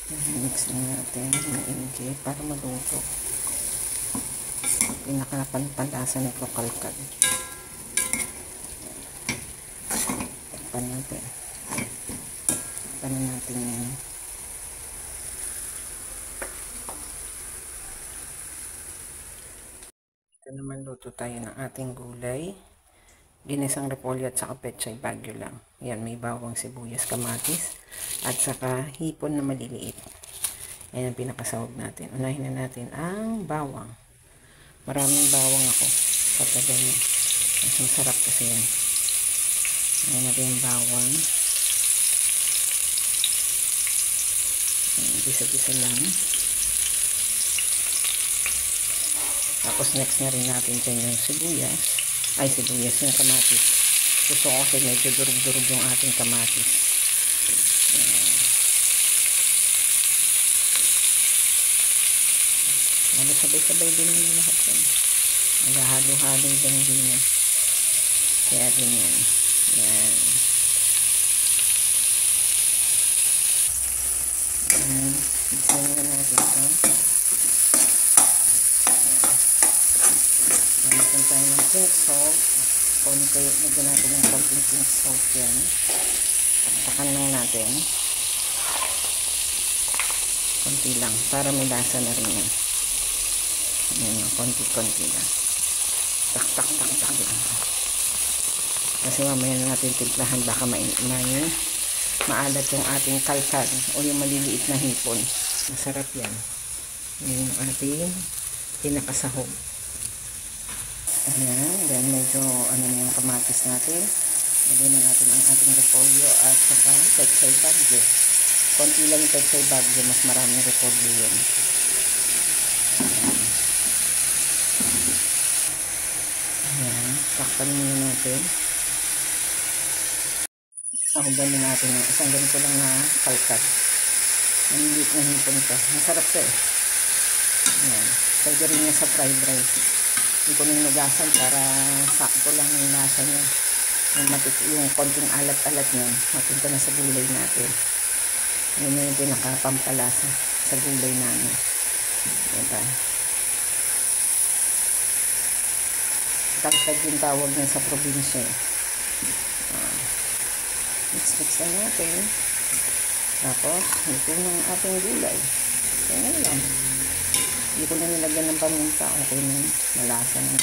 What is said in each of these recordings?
Mix na natin maigi para maluto. Pinakapanlasa nito kalkal. Takpan natin. Takpan natin yan. Ito naman luto tayo ng ating gulay. Ginisang repolyo at saka pechay bagyo lang. Yan, may bawang, sibuyas, kamatis at saka hipon na maliliit. Yan ang pinakasahog natin. Unahin na natin ang bawang. Maraming bawang ako. Patagal niya. Mas masarap kasi yan. Unahin natin yung bawang. Gisa-gisa lang. Tapos next na rin natin dyan yung sibuyas. Ay, sibuyas yung kamatis. Gusto ko kasi medyo durug-durug yung ating kamatis. Ano, sabay-sabay din yung lahat yan. Naghahalo-halo din din. Kaya din yan. Yan. Bigyan na natin ito. Nagyan tayo ng pink salt. Konti. Nagyan natin ng konting pink salt yan. Takpan lang natin. Konti lang. Para may lasa na rin yan. Ayan, konti-konti lang. Tak-tak-tak-tak lang. Kasi mamaya na natin timplahan. Baka maalat yung ating kalkal o yung maliliit na hipon. Masarap yan. Yan yung ating pinakasahog. Ayan. Then medyo ano na yung kamatis natin. Lagyan na natin ang ating repolyo at saka pechay bagyo. Konti lang yung pechay bagyo. Mas maraming repolyo yun. Ayan. Takpan muna natin. Sahugan din natin yung isang ganito lang na kalkal. Maliliit na hipon ito. Masarap ito eh. Ayan. Pwede rin yan sa fried rice. Hindi ko na hinugasan para sakto lang yung lasa niya. Yung konting alat-alat niyan. Mapunta na sa gulay natin. Yun na yung pinakapampalasa sa gulay namin. Diba? Kalkal yung tawag niya sa probinsya eh. Mix na natin. Tapos, ito ng ating gulay. Kaya lang. Hindi ko na nilagyan ng paminta. Okay na. Malasa na.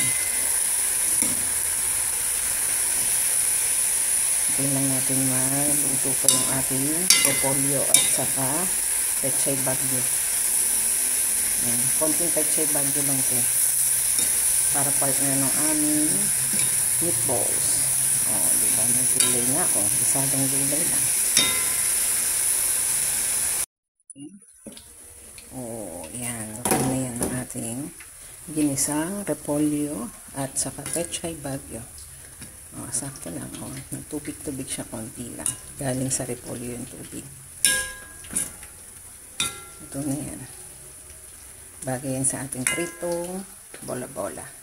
Okay lang natin maluto pa yung ating repolyo at saka pechay bagyo. Yan. Konting pechay bagyo lang ito. Para part na ng aming meatballs. Oh, diba? May gulay na ako. Isadang gulay lang. Okay. Oh, yan. Okay na yan ang ating ginisang repolyo at saka pechay bagyo. Oh, sakto lang. Oh, tubig-tubig siya konti lang. Galing sa repolyo yung tubig. Ito na yan. Bagay yan sa ating pritong bola-bola.